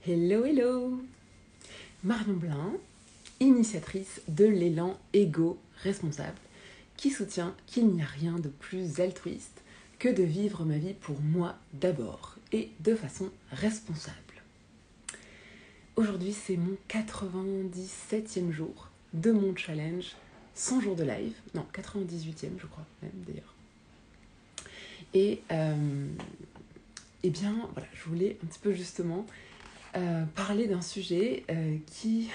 Hello, hello! Marion Blin, initiatrice de l'élan égo-responsable, qui soutient qu'il n'y a rien de plus altruiste que de vivre ma vie pour moi d'abord et de façon responsable. Aujourd'hui, c'est mon 97e jour de mon challenge 100 jours de live. Non, 98e, je crois, même d'ailleurs. Et bien, voilà, je voulais un petit peu justement parler d'un sujet qui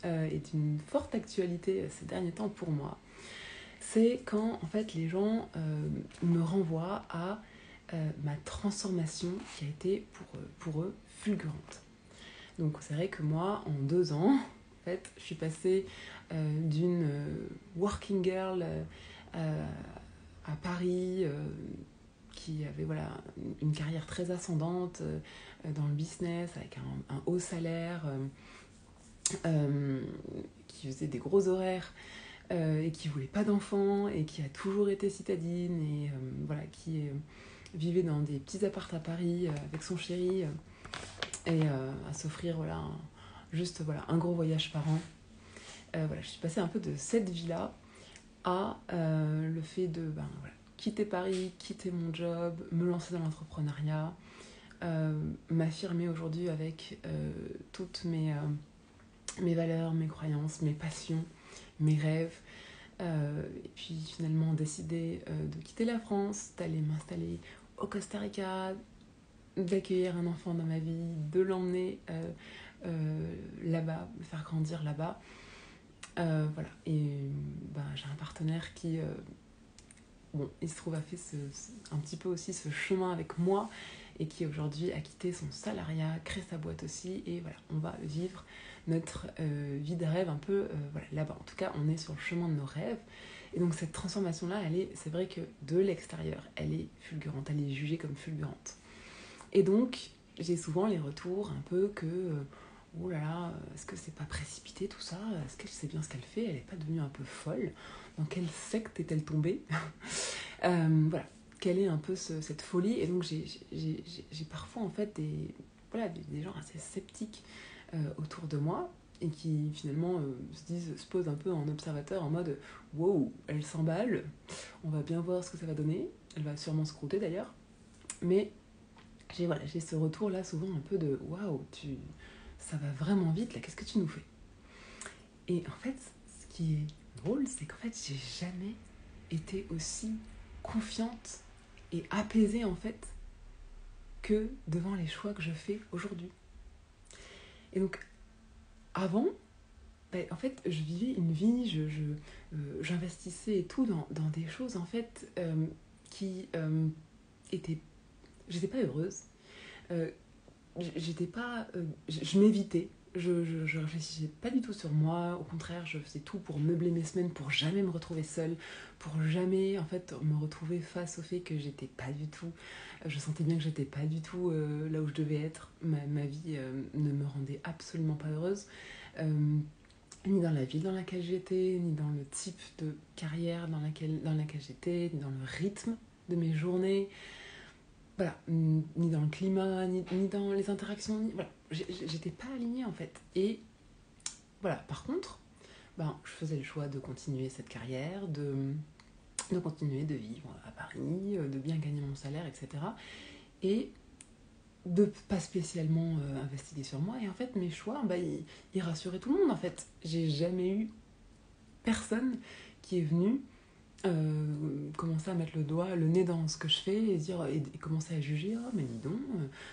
est d'une forte actualité ces derniers temps pour moi. C'est quand en fait les gens me renvoient à ma transformation qui a été pour eux fulgurante. Donc c'est vrai que moi, en 2 ans, en fait, je suis passée d'une working girl à Paris qui avait une carrière très ascendante dans le business, avec un haut salaire, qui faisait des gros horaires, et qui voulait pas d'enfants, et qui a toujours été citadine, et qui vivait dans des petits apparts à Paris avec son chéri, et à s'offrir un gros voyage par an. Je suis passée un peu de cette vie-là à le fait de quitter Paris, quitter mon job, me lancer dans l'entrepreneuriat, m'affirmer aujourd'hui avec toutes mes valeurs, mes croyances, mes passions, mes rêves, et puis finalement décider de quitter la France, d'aller m'installer au Costa Rica, d'accueillir un enfant dans ma vie, de l'emmener là-bas, le faire grandir là-bas. Et j'ai un partenaire qui il se trouve a fait un petit peu aussi ce chemin avec moi, et qui aujourd'hui a quitté son salariat, crée sa boîte aussi, et voilà, on va vivre notre vie de rêve un peu là-bas. En tout cas, on est sur le chemin de nos rêves. Et donc cette transformation-là, c'est vrai que de l'extérieur, elle est fulgurante, elle est jugée comme fulgurante. Et donc, j'ai souvent les retours un peu que oh là là, est-ce que c'est pas précipité tout ça? Est-ce qu'elle sait bien ce qu'elle fait? Elle est pas devenue un peu folle? Dans quelle secte est-elle tombée? Quelle est un peu cette folie? Et donc j'ai parfois en fait des gens assez sceptiques autour de moi, et qui finalement se posent un peu en observateur, en mode wow, elle s'emballe, on va bien voir ce que ça va donner, elle va sûrement se croûter d'ailleurs, mais j'ai ce retour là souvent un peu de waouh, ça va vraiment vite là, qu'est-ce que tu nous fais? Et en fait, ce qui est drôle, c'est qu'en fait, j'ai jamais été aussi confiante et apaisée en fait que devant les choix que je fais aujourd'hui. Et donc, avant, en fait, je vivais une vie, j'investissais et tout dans des choses en fait qui étaient... J'étais pas heureuse. J'étais pas... je m'évitais. Je réfléchissais pas du tout sur moi. Au contraire, je faisais tout pour meubler mes semaines, pour jamais me retrouver seule, pour jamais en fait me retrouver face au fait que j'étais pas du tout... Je sentais bien que j'étais pas du tout là où je devais être. Ma vie ne me rendait absolument pas heureuse. Ni dans la ville dans laquelle j'étais, ni dans le type de carrière dans laquelle j'étais, ni dans le rythme de mes journées, ni dans le climat, ni dans les interactions, j'étais pas alignée en fait. Et par contre, je faisais le choix de continuer cette carrière, de continuer de vivre à Paris, de bien gagner mon salaire, etc. Et de pas spécialement investiguer sur moi. Et en fait, mes choix, ils rassuraient tout le monde en fait. J'ai jamais eu personne qui est venu commencer à mettre le nez dans ce que je fais, et dire et commencer à juger. Oh mais dis donc,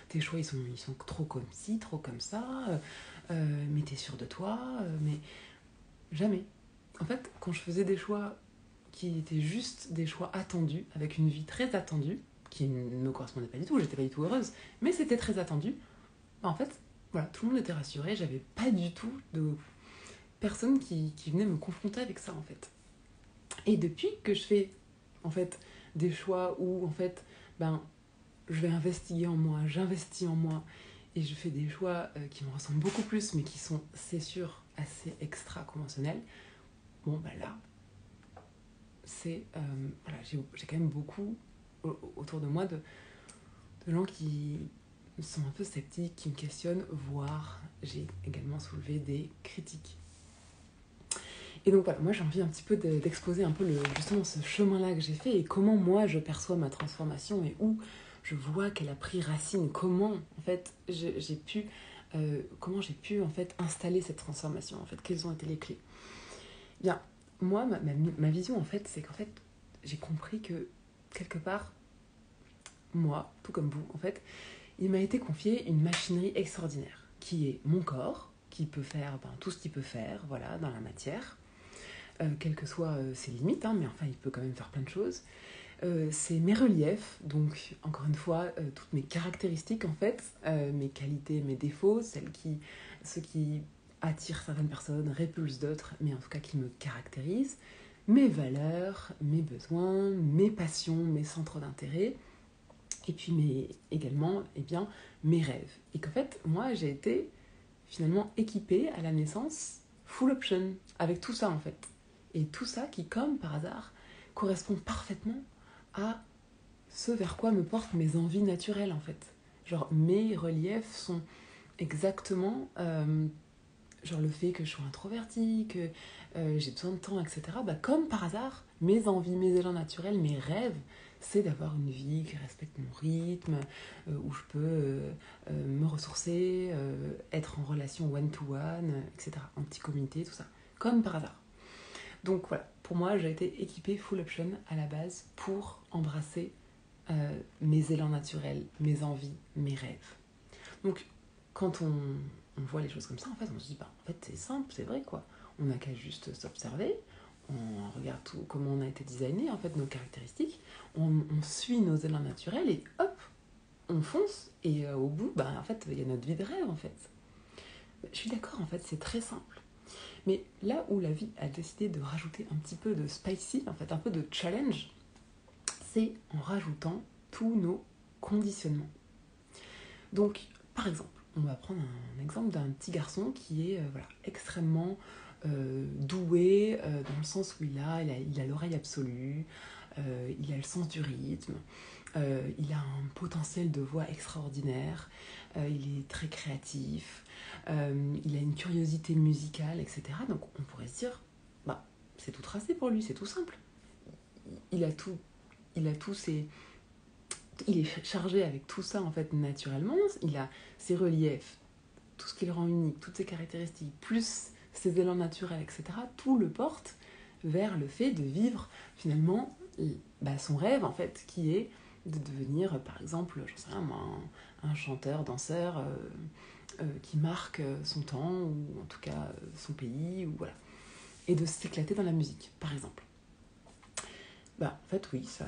tes choix ils sont trop comme ci, trop comme ça, mais t'es sûr de toi, mais jamais. En fait, quand je faisais des choix qui étaient juste des choix attendus, avec une vie très attendue, qui ne me correspondait pas du tout, j'étais pas du tout heureuse, mais c'était très attendu, en fait, tout le monde était rassuré, j'avais pas du tout de personne qui venait me confronter avec ça, en fait. Et depuis que je fais, en fait, des choix où, en fait, je vais investiguer en moi, j'investis en moi, et je fais des choix qui me ressemblent beaucoup plus, mais qui sont, c'est sûr, assez extra-conventionnels, là, c'est... j'ai quand même beaucoup autour de moi de gens qui sont un peu sceptiques, qui me questionnent, voire j'ai également soulevé des critiques. Et donc voilà, moi j'ai envie un petit peu d'exposer un peu justement ce chemin-là que j'ai fait et comment moi je perçois ma transformation et où je vois qu'elle a pris racine, comment en fait j'ai pu en fait installer cette transformation, en fait, quelles ont été les clés. Bien, moi ma vision en fait, c'est qu'en fait j'ai compris que quelque part, moi, tout comme vous, en fait, il m'a été confié une machinerie extraordinaire qui est mon corps, qui peut faire tout ce qu'il peut faire, voilà, dans la matière. Quelles que soient ses limites, hein, mais enfin il peut quand même faire plein de choses. C'est mes reliefs, donc encore une fois, toutes mes caractéristiques en fait, mes qualités, mes défauts, ceux qui attirent certaines personnes, répulsent d'autres, mais en tout cas qui me caractérisent, mes valeurs, mes besoins, mes passions, mes centres d'intérêt, et puis également mes rêves. Et qu'en fait, moi j'ai été finalement équipée à la naissance full option, avec tout ça en fait. Et tout ça qui, comme par hasard, correspond parfaitement à ce vers quoi me portent mes envies naturelles, en fait. Genre, mes reliefs sont exactement genre le fait que je sois introvertie, que j'ai besoin de temps, etc. Comme par hasard, mes envies, mes élans naturels, mes rêves, c'est d'avoir une vie qui respecte mon rythme, où je peux me ressourcer, être en relation one-to-one, etc. En petit comité, tout ça. Comme par hasard. Donc voilà, pour moi, j'ai été équipée full option à la base pour embrasser mes élans naturels, mes envies, mes rêves. Donc quand on voit les choses comme ça, en fait, on se dit, en fait, c'est simple, c'est vrai, quoi. On n'a qu'à juste s'observer, on regarde comment on a été designé, en fait, nos caractéristiques, on suit nos élans naturels et hop, on fonce. Et au bout, en fait, il y a notre vie de rêve, en fait. Je suis d'accord, en fait, c'est très simple. Mais là où la vie a décidé de rajouter un petit peu de spicy, en fait, un peu de challenge, c'est en rajoutant tous nos conditionnements. Donc, par exemple, on va prendre un exemple d'un petit garçon qui est extrêmement doué, dans le sens où il a l'oreille absolue, il a le sens du rythme, il a un potentiel de voix extraordinaire, il est très créatif, il a une curiosité musicale, etc. Donc on pourrait se dire, c'est tout tracé pour lui, c'est tout simple. Il a tous ses... Il est chargé avec tout ça en fait naturellement, il a ses reliefs, tout ce qui le rend unique, toutes ses caractéristiques, plus ses élans naturels, etc. Tout le porte vers le fait de vivre finalement son rêve en fait, qui est de devenir par exemple, j'en sais rien moi, un chanteur, danseur qui marque son temps ou en tout cas son pays, ou voilà, et de s'éclater dans la musique par exemple. En fait oui, ça,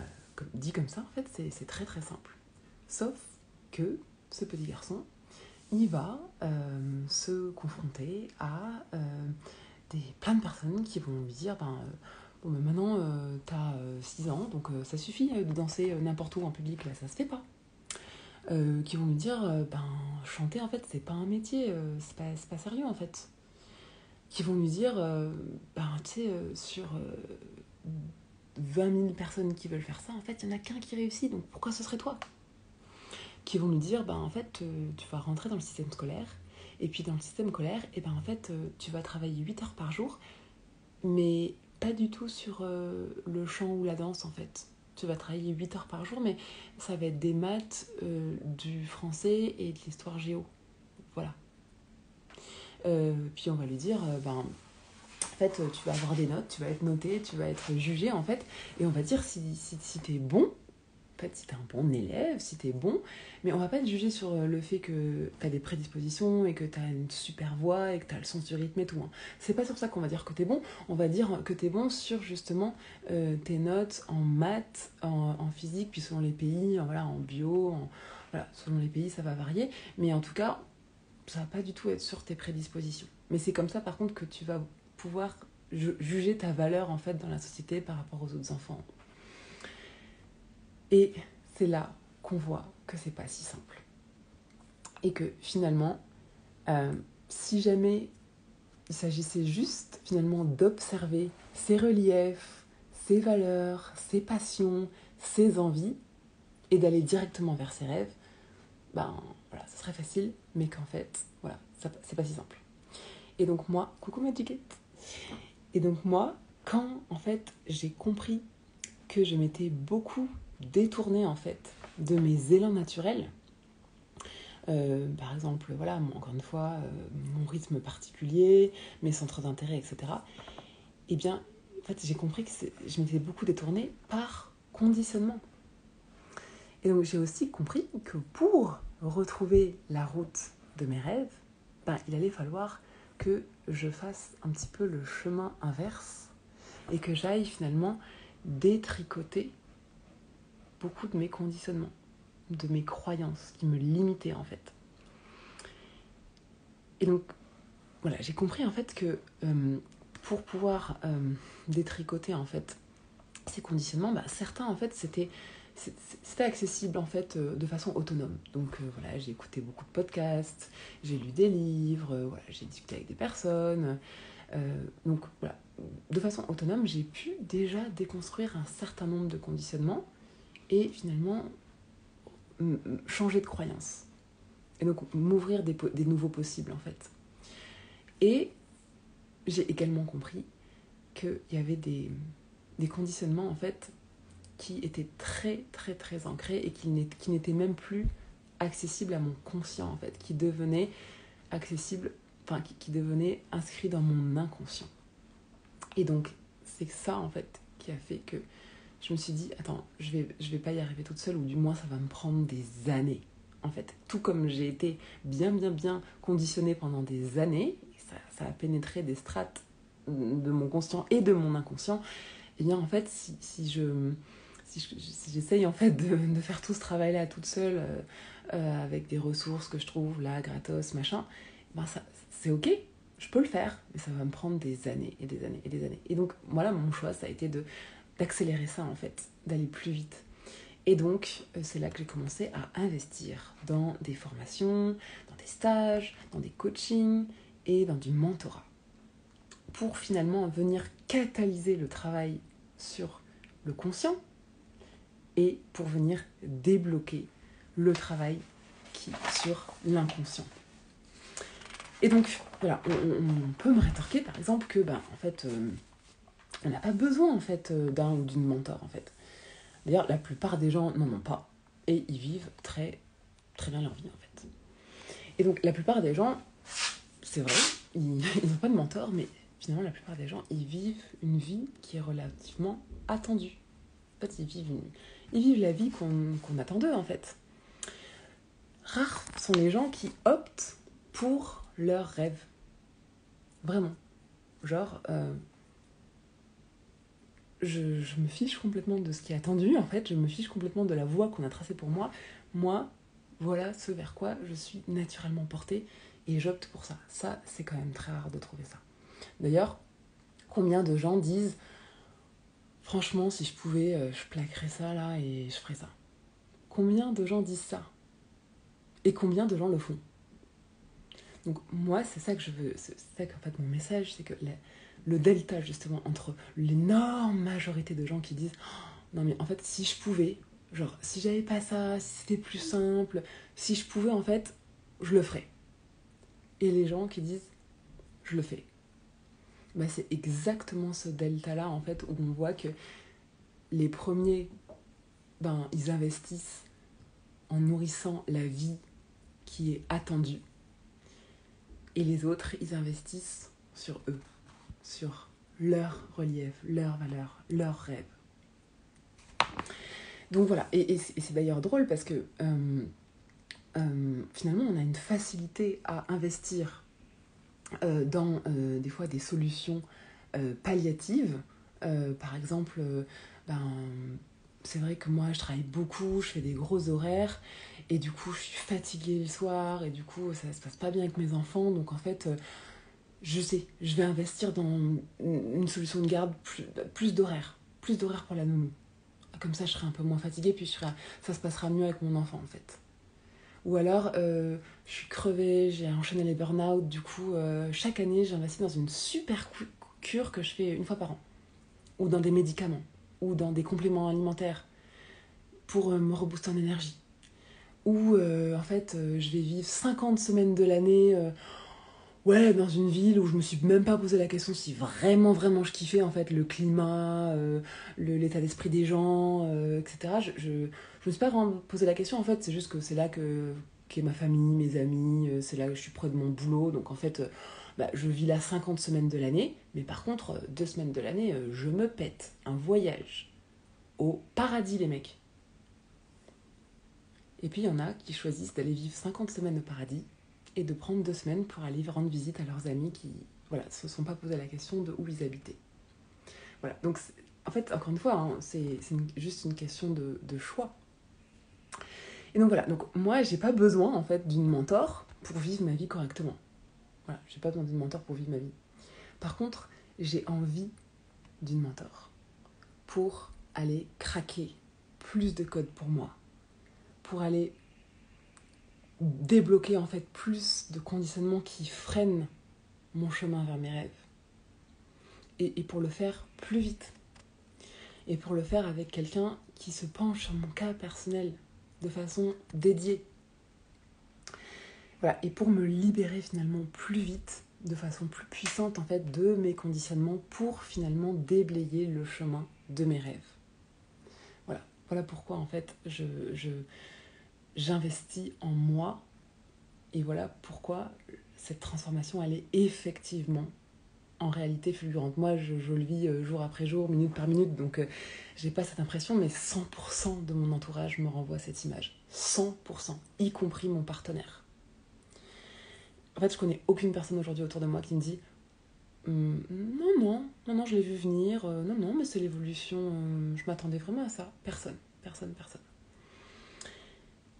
dit comme ça en fait c'est très très simple. Sauf que ce petit garçon, il va se confronter à plein de personnes qui vont lui dire maintenant t'as 6 ans, donc ça suffit de danser n'importe où en public, là ça se fait pas. Qui vont lui dire chanter en fait c'est pas un métier, c'est pas sérieux en fait. Qui vont lui dire tu sais sur 20 000 personnes qui veulent faire ça, en fait il y en a qu'un qui réussit, donc pourquoi ce serait toi? Qui vont nous dire en fait tu vas rentrer dans le système scolaire, et puis dans le système scolaire en fait tu vas travailler 8 heures par jour, mais pas du tout sur le chant ou la danse en fait. Tu vas travailler 8 heures par jour, mais ça va être des maths, du français et de l'histoire géo. Voilà. Puis on va lui dire en fait tu vas avoir des notes, tu vas être noté, tu vas être jugé en fait, et on va dire si t'es bon, en fait, si t'es un bon élève, si t'es bon, mais on va pas te juger sur le fait que t'as des prédispositions et que t'as une super voix et que t'as le sens du rythme et tout. Hein. C'est pas sur ça qu'on va dire que t'es bon, on va dire que t'es bon sur justement tes notes en maths, en physique, puis selon les pays, en bio, selon les pays ça va varier, mais en tout cas, ça va pas du tout être sur tes prédispositions. Mais c'est comme ça par contre que tu vas pouvoir juger ta valeur en fait dans la société par rapport aux autres enfants. Et c'est là qu'on voit que c'est pas si simple. Et que finalement, si jamais il s'agissait juste finalement d'observer ses reliefs, ses valeurs, ses passions, ses envies, et d'aller directement vers ses rêves, voilà, ça serait facile, mais qu'en fait, voilà, ça, c'est pas si simple. Et donc moi, coucou ma chiquette. Et donc moi, quand en fait j'ai compris que je m'étais beaucoup détournée en fait de mes élans naturels, par exemple, voilà, encore une fois, mon rythme particulier, mes centres d'intérêt, etc. Eh bien, en fait, j'ai compris que je m'étais beaucoup détournée par conditionnement. Et donc, j'ai aussi compris que pour retrouver la route de mes rêves, il allait falloir que je fasse un petit peu le chemin inverse et que j'aille finalement détricoter beaucoup de mes conditionnements, de mes croyances qui me limitaient en fait. Et donc, voilà, j'ai compris en fait que pour pouvoir détricoter en fait ces conditionnements, certains en fait c'était accessible en fait de façon autonome. Donc voilà, j'ai écouté beaucoup de podcasts, j'ai lu des livres, voilà, j'ai discuté avec des personnes. Donc voilà, de façon autonome, j'ai pu déjà déconstruire un certain nombre de conditionnements et finalement changer de croyance. Et donc m'ouvrir des nouveaux possibles en fait. Et j'ai également compris qu'il y avait des conditionnements en fait qui étaient très très très ancrés et qui n'étaient même plus accessibles à mon conscient en fait, qui devenaient accessibles, enfin qui devenaient inscrits dans mon inconscient. Et donc c'est ça en fait qui a fait que je me suis dit attends, je vais pas y arriver toute seule, ou du moins ça va me prendre des années. En fait, tout comme j'ai été bien conditionnée pendant des années, ça a pénétré des strates de mon conscient et de mon inconscient, et bien en fait si j'essaye en fait de faire tout ce travail-là toute seule, avec des ressources que je trouve là, gratos, machin, ça, c'est ok, je peux le faire, mais ça va me prendre des années et des années et des années. Et donc voilà, mon choix, ça a été d'accélérer ça en fait, d'aller plus vite. Et donc, c'est là que j'ai commencé à investir dans des formations, dans des stages, dans des coachings et dans du mentorat, pour finalement venir catalyser le travail sur le conscient et pour venir débloquer le travail sur l'inconscient. Et donc, voilà, on peut me rétorquer par exemple que, en fait, on n'a pas besoin en fait d'un ou d'une mentor en fait. D'ailleurs, la plupart des gens n'en ont pas et ils vivent très très bien leur vie en fait. Et donc, la plupart des gens, c'est vrai, ils n'ont pas de mentor, mais finalement, la plupart des gens, ils vivent une vie qui est relativement attendue. En fait, ils vivent la vie qu'on attend d'eux, en fait. Rares sont les gens qui optent pour leurs rêves. Vraiment. Genre, je me fiche complètement de ce qui est attendu, en fait. Je me fiche complètement de la voie qu'on a tracée pour moi. Moi, voilà ce vers quoi je suis naturellement portée et j'opte pour ça. Ça, c'est quand même très rare de trouver ça. D'ailleurs, combien de gens disent « Franchement, si je pouvais, je plaquerais ça là et je ferais ça. » Combien de gens disent ça? Et combien de gens le font? Donc moi, c'est ça que je veux, c'est ça qu'en fait mon message, c'est que le delta justement entre l'énorme majorité de gens qui disent « Non mais en fait, si je pouvais, genre si j'avais pas ça, si c'était plus simple, si je pouvais en fait, je le ferais. » Et les gens qui disent « Je le fais. » C'est exactement ce delta-là en fait où on voit que les premiers, ils investissent en nourrissant la vie qui est attendue. Et les autres, ils investissent sur eux, sur leur relief, leurs valeurs, leurs rêves. Donc voilà, et c'est d'ailleurs drôle parce que finalement, on a une facilité à investir dans des fois des solutions palliatives. Par exemple, c'est vrai que moi, je travaille beaucoup, je fais des gros horaires, et du coup, je suis fatiguée le soir, et du coup, ça se passe pas bien avec mes enfants, donc en fait, je sais, je vais investir dans une solution de garde, plus d'horaires pour la nounou. Comme ça, je serai un peu moins fatiguée, puis ça se passera mieux avec mon enfant, en fait. Ou alors, je suis crevée, j'ai enchaîné les burn-out, du coup, chaque année, j'investis dans une super cure que je fais une fois par an. Ou dans des médicaments, ou dans des compléments alimentaires, pour me rebooster en énergie. où en fait je vais vivre 50 semaines de l'année dans une ville où je me suis même pas posé la question si vraiment vraiment je kiffais en fait le climat, l'état d'esprit des gens, etc. Je me suis pas vraiment posé la question en fait, c'est juste que c'est là qu'est ma famille, mes amis, c'est là que je suis près de mon boulot, donc en fait je vis là 50 semaines de l'année, mais par contre 2 semaines de l'année je me pète un voyage au paradis les mecs. Et puis il y en a qui choisissent d'aller vivre 50 semaines au paradis et de prendre 2 semaines pour aller rendre visite à leurs amis qui se sont pas posé la question de où ils habitaient. Voilà, donc en fait, encore une fois, hein, c'est juste une question de choix. Et donc voilà, donc moi j'ai pas besoin en fait d'une mentor pour vivre ma vie correctement. Voilà, j'ai pas besoin d'une mentor pour vivre ma vie. Par contre, j'ai envie d'une mentor pour aller craquer plus de codes pour moi, pour aller débloquer en fait plus de conditionnements qui freinent mon chemin vers mes rêves. Et pour le faire plus vite. Et pour le faire avec quelqu'un qui se penche sur mon cas personnel de façon dédiée. Voilà, et pour me libérer finalement plus vite, de façon plus puissante en fait, de mes conditionnements pour finalement déblayer le chemin de mes rêves. Voilà pourquoi en fait j'investis en moi et voilà pourquoi cette transformation elle est effectivement en réalité fulgurante. Moi je le vis jour après jour, minute par minute, donc j'ai pas cette impression, mais 100% de mon entourage me renvoie cette image. 100%, y compris mon partenaire. En fait, je connais aucune personne aujourd'hui autour de moi qui me dit non, je l'ai vu venir, non, mais c'est l'évolution, je m'attendais vraiment à ça. Personne.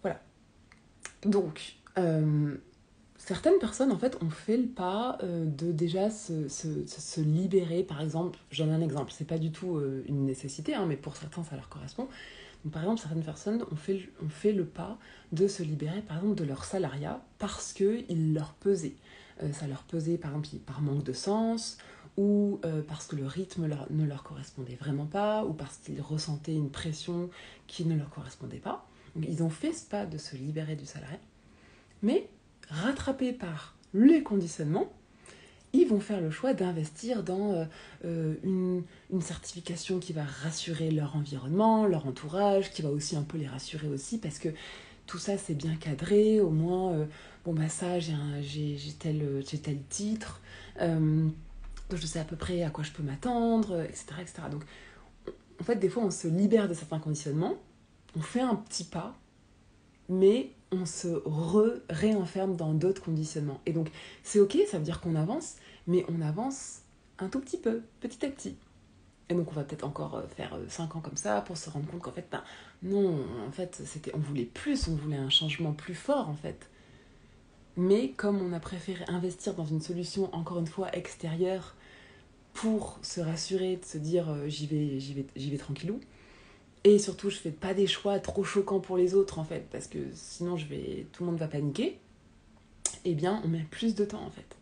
Voilà. Donc, certaines personnes, en fait, ont fait le pas de déjà se libérer. Par exemple, j'en ai un exemple, c'est pas du tout une nécessité, hein, mais pour certains, ça leur correspond. Donc, par exemple, certaines personnes ont fait le pas de se libérer, par exemple, de leur salariat parce qu'il leur pesait. Ça leur pesait, par exemple, par manque de sens, ou parce que le rythme ne leur correspondait vraiment pas, ou parce qu'ils ressentaient une pression qui ne leur correspondait pas. Donc, ils ont fait ce pas de se libérer du salariat, mais rattrapés par les conditionnements, ils vont faire le choix d'investir dans une certification qui va rassurer leur environnement, leur entourage, qui va aussi un peu les rassurer aussi, parce que tout ça c'est bien cadré, au moins, ça j'ai tel titre, je sais à peu près à quoi je peux m'attendre, etc., etc. Donc en fait, des fois on se libère de certains conditionnements, on fait un petit pas, mais on se réenferme dans d'autres conditionnements. Et donc, c'est ok, ça veut dire qu'on avance, mais on avance un tout petit peu, petit à petit. Et donc, on va peut-être encore faire 5 ans comme ça pour se rendre compte qu'en fait, non, en fait, on voulait plus, on voulait un changement plus fort, en fait. Mais comme on a préféré investir dans une solution, encore une fois, extérieure, pour se rassurer, de se dire j'y vais tranquillou, et surtout, je fais pas des choix trop choquants pour les autres, en fait, parce que sinon, tout le monde va paniquer. Eh bien, on met plus de temps, en fait.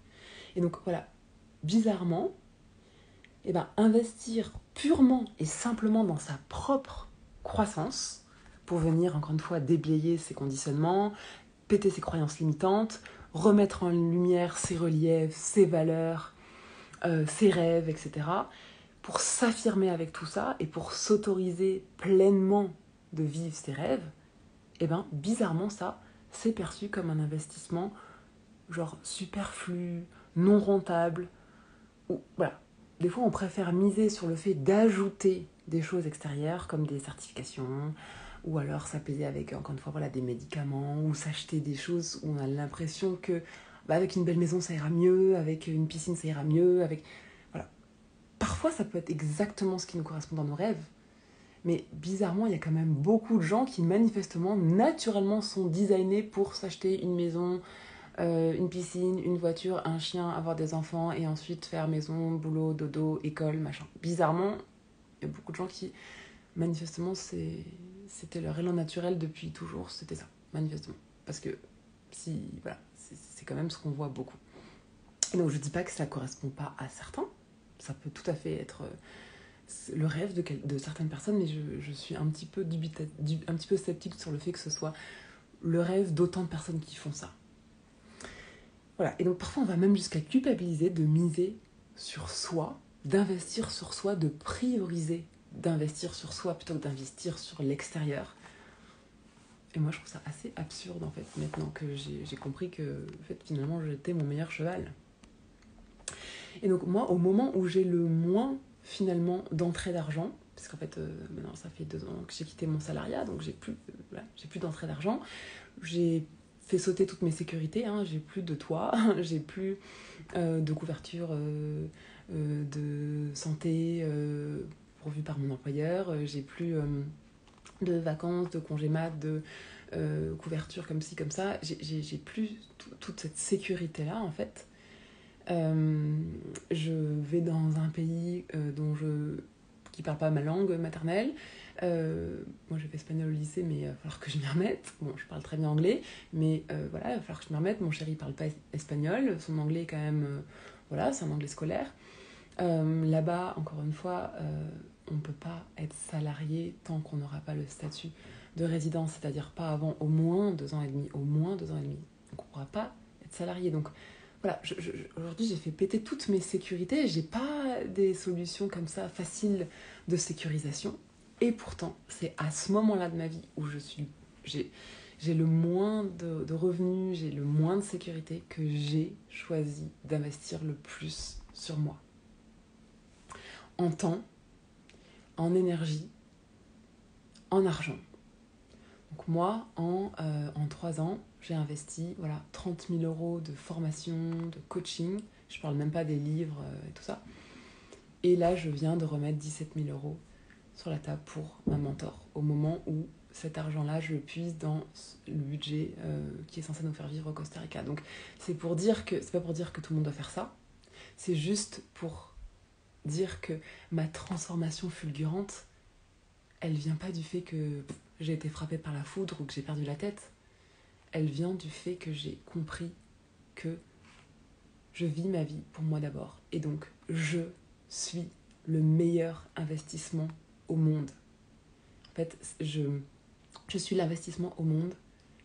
Et donc, voilà, bizarrement, investir purement et simplement dans sa propre croissance, pour venir, encore une fois, déblayer ses conditionnements, péter ses croyances limitantes, remettre en lumière ses reliefs, ses valeurs, ses rêves, etc., pour s'affirmer avec tout ça et pour s'autoriser pleinement de vivre ses rêves, bizarrement ça, c'est perçu comme un investissement genre superflu, non rentable. Ou, voilà. Des fois, on préfère miser sur le fait d'ajouter des choses extérieures comme des certifications, ou alors s'apaiser avec, encore une fois, des médicaments, ou s'acheter des choses où on a l'impression que avec une belle maison ça ira mieux, avec une piscine ça ira mieux, avec... Parfois, ça peut être exactement ce qui nous correspond dans nos rêves, mais bizarrement, il y a quand même beaucoup de gens qui, manifestement, naturellement, sont designés pour s'acheter une maison, une piscine, une voiture, un chien, avoir des enfants, et ensuite faire maison, boulot, dodo, école, machin. Bizarrement, il y a beaucoup de gens qui, manifestement, c'était leur élan naturel depuis toujours, c'était ça, manifestement. Parce que, c'est quand même ce qu'on voit beaucoup. Et donc, je dis pas que ça correspond pas à certains, ça peut tout à fait être le rêve de certaines personnes, mais je suis un petit peu sceptique sur le fait que ce soit le rêve d'autant de personnes qui font ça. Voilà, et donc parfois on va même jusqu'à culpabiliser de miser sur soi, d'investir sur soi, de prioriser d'investir sur soi plutôt que d'investir sur l'extérieur. Et moi je trouve ça assez absurde en fait, maintenant que j'ai compris que en fait, finalement j'étais mon meilleur cheval. Et donc moi, au moment où j'ai le moins finalement d'entrée d'argent, parce qu'en fait maintenant ça fait 2 ans que j'ai quitté mon salariat, donc j'ai plus d'entrée d'argent, j'ai fait sauter toutes mes sécurités, hein, j'ai plus de toit, j'ai plus de couverture de santé pourvue par mon employeur, j'ai plus de vacances, de congés mat, de couverture comme ci, comme ça, j'ai plus toute cette sécurité-là en fait. Je vais dans un pays qui parle pas ma langue maternelle. Moi j'ai fait espagnol au lycée, mais il va falloir que je m'y remette. Bon, je parle très bien anglais, mais voilà, il va falloir que je m'y remette. Mon chéri parle pas espagnol, son anglais est quand même, voilà, c'est un anglais scolaire. Là-bas, encore une fois, on ne peut pas être salarié tant qu'on n'aura pas le statut de résidence, c'est-à-dire pas avant au moins 2 ans et demi, Donc on ne pourra pas être salarié. Donc voilà, aujourd'hui j'ai fait péter toutes mes sécurités, j'ai pas des solutions comme ça faciles de sécurisation. Et pourtant, c'est à ce moment-là de ma vie où j'ai le moins de revenus, j'ai le moins de sécurité que j'ai choisi d'investir le plus sur moi. En temps, en énergie, en argent. Donc moi, en 3 ans, j'ai investi 30 000 € de formation, de coaching. Je parle même pas des livres et tout ça. Et là, je viens de remettre 17 000 € sur la table pour ma mentor. Au moment où cet argent-là, je le puise dans le budget qui est censé nous faire vivre au Costa Rica. Donc c'est pas pour dire que tout le monde doit faire ça. C'est juste pour dire que ma transformation fulgurante, elle vient pas du fait que j'ai été frappée par la foudre ou que j'ai perdu la tête. Elle vient du fait que j'ai compris que je vis ma vie pour moi d'abord. Et donc, je suis le meilleur investissement au monde. En fait, je suis l'investissement au monde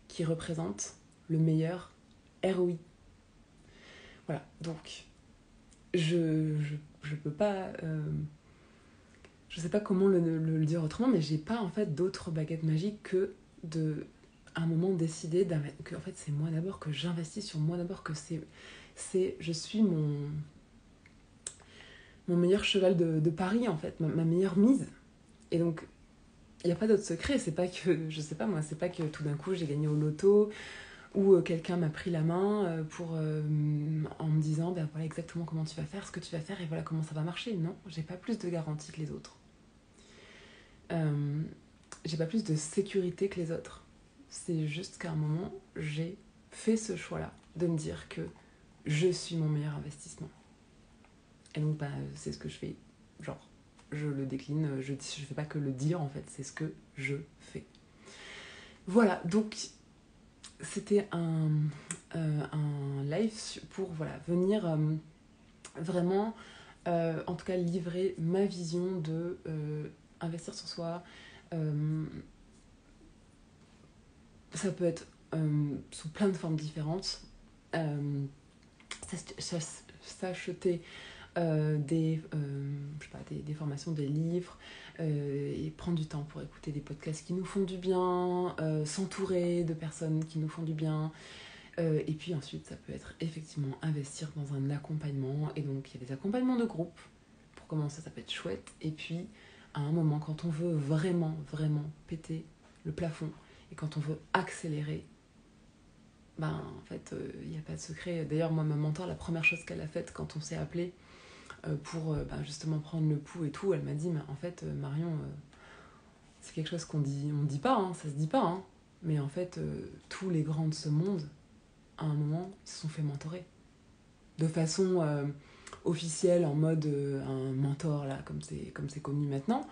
qui représente le meilleur ROI. Voilà, donc je peux pas... je sais pas comment le dire autrement, mais j'ai pas en fait d'autre baguette magique que de à un moment décider que en fait c'est moi d'abord, que j'investis sur moi d'abord, que je suis mon meilleur cheval de pari en fait, ma meilleure mise. Et donc il n'y a pas d'autre secret, c'est pas que, je sais pas moi, c'est pas que tout d'un coup j'ai gagné au loto ou quelqu'un m'a pris la main en me disant ben voilà exactement comment tu vas faire, ce que tu vas faire et voilà comment ça va marcher. Non, j'ai pas plus de garantie que les autres. J'ai pas plus de sécurité que les autres. C'est juste qu'à un moment, j'ai fait ce choix-là de me dire que je suis mon meilleur investissement. Et donc, c'est ce que je fais. Genre, je le décline, je fais pas que le dire en fait, c'est ce que je fais. Voilà, donc c'était un live pour venir vraiment, en tout cas, livrer ma vision de investir sur soi. Ça peut être sous plein de formes différentes. S'acheter des formations, des livres, et prendre du temps pour écouter des podcasts qui nous font du bien, s'entourer de personnes qui nous font du bien. Et puis ensuite, ça peut être effectivement investir dans un accompagnement. Et donc, il y a des accompagnements de groupe. Pour commencer, ça peut être chouette. Et puis, à un moment, quand on veut vraiment, vraiment péter le plafond et quand on veut accélérer, en fait, il n'y a pas de secret. D'ailleurs, moi, ma mentor, la première chose qu'elle a faite quand on s'est appelé pour justement prendre le pouls et tout, elle m'a dit, mais en fait, Marion, c'est quelque chose on dit pas, hein, ça se dit pas, hein, mais en fait, tous les grands de ce monde, à un moment, se sont fait mentorer. De façon officielle, en mode un mentor, là, comme c'est connu maintenant,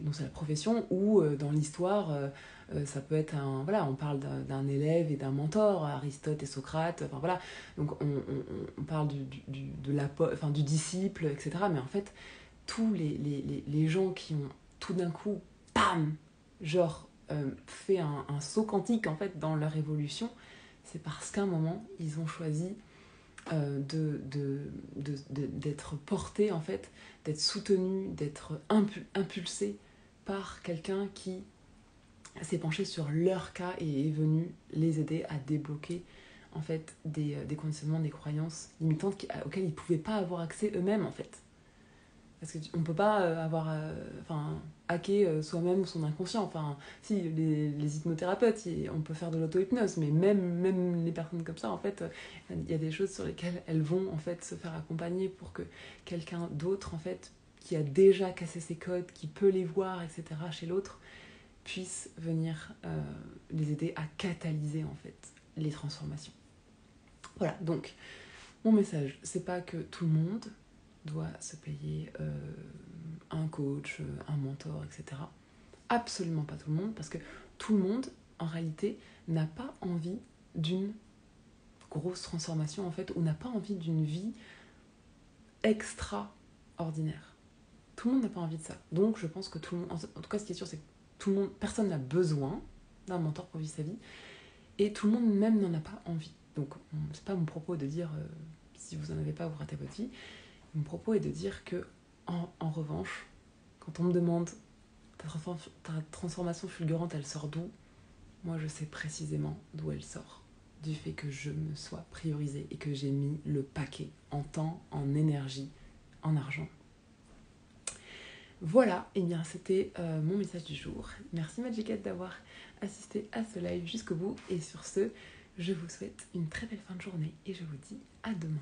donc c'est la profession, ou dans l'histoire, ça peut être on parle d'un élève et d'un mentor, Aristote et Socrate, enfin voilà, donc on parle du disciple, etc. Mais en fait, tous les gens qui ont tout d'un coup, bam, genre fait un saut quantique en fait dans leur évolution, c'est parce qu'à un moment, ils ont choisi d'être portés, en fait, d'être soutenus, d'être impulsés par quelqu'un qui s'est penché sur leur cas et est venu les aider à débloquer en fait des conditionnements, des croyances limitantes auxquelles ils ne pouvaient pas avoir accès eux-mêmes en fait. Parce qu'on ne peut pas hacker soi-même son inconscient. Enfin, si, les hypnothérapeutes, on peut faire de l'auto-hypnose, mais même les personnes comme ça, en fait, il y a des choses sur lesquelles elles vont en fait se faire accompagner pour que quelqu'un d'autre, en fait, qui a déjà cassé ses codes, qui peut les voir, etc., chez l'autre, puisse venir les aider à catalyser, en fait, les transformations. Voilà, donc, mon message, c'est pas que tout le monde doit se payer un coach, un mentor, etc. Absolument pas tout le monde, parce que tout le monde, en réalité, n'a pas envie d'une grosse transformation, en fait, ou n'a pas envie d'une vie extraordinaire. Tout le monde n'a pas envie de ça. Donc, je pense que tout le monde... En tout cas, ce qui est sûr, c'est que tout le monde, personne n'a besoin d'un mentor pour vivre sa vie, et tout le monde même n'en a pas envie. Donc, c'est pas mon propos de dire si vous en avez pas, vous ratez votre vie. Mon propos est de dire que, en revanche, quand on me demande ta transformation fulgurante, elle sort d'où ? Moi, je sais précisément d'où elle sort. Du fait que je me sois priorisée et que j'ai mis le paquet en temps, en énergie, en argent. Voilà, et bien c'était mon message du jour. Merci Magiquette d'avoir assisté à ce live jusqu'au bout. Et sur ce, je vous souhaite une très belle fin de journée et je vous dis à demain.